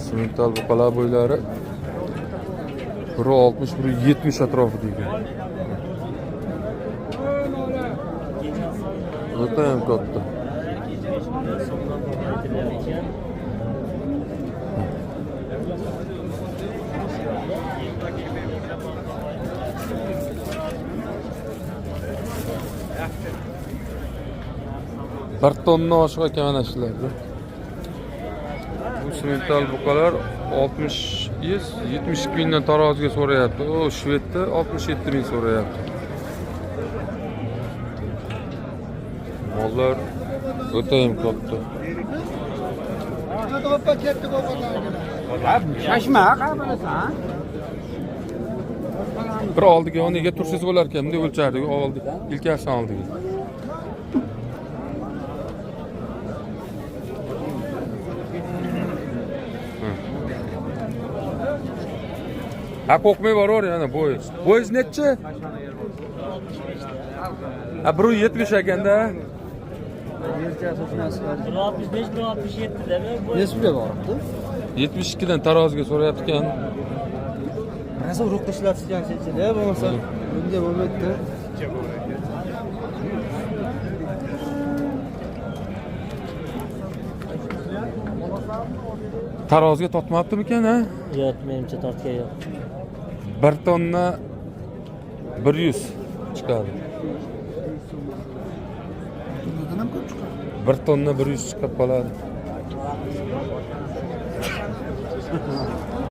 Simental buqalar bo'ylari 160, 170 atrofida ekan. O'ta ham katta. Bir tonna oshiq ekan mana shularda. Bu simental buqalar 72 mingdan taroziga so'rayapti. O Shvedda 67 ming so'rayapti. Mollar o'ta ham katta. Shashma qabulasan. Bir oldiga o'rniga tursiz bo'lar ekan, bunday o'lchardik, oldi, ilkasidan oldiga. Ha qo'rqmay boraver yana bo'yiz. Bo'yiz necha? Ha 170 ekanda. 165, 167 demi? Nesbiga boribdi? 72 dan taroziga so'rayapti ekan. Nasıl urug' ishlatishgan shekilli, bo'lmasa bunga bo'lmaydi. Taroziga tortmabdimi-kan, ha? Yo'q, menimcha tortgan yo'q. 1 tonna 100 chiqadi. 1 tonna 100 chiqib qoladi.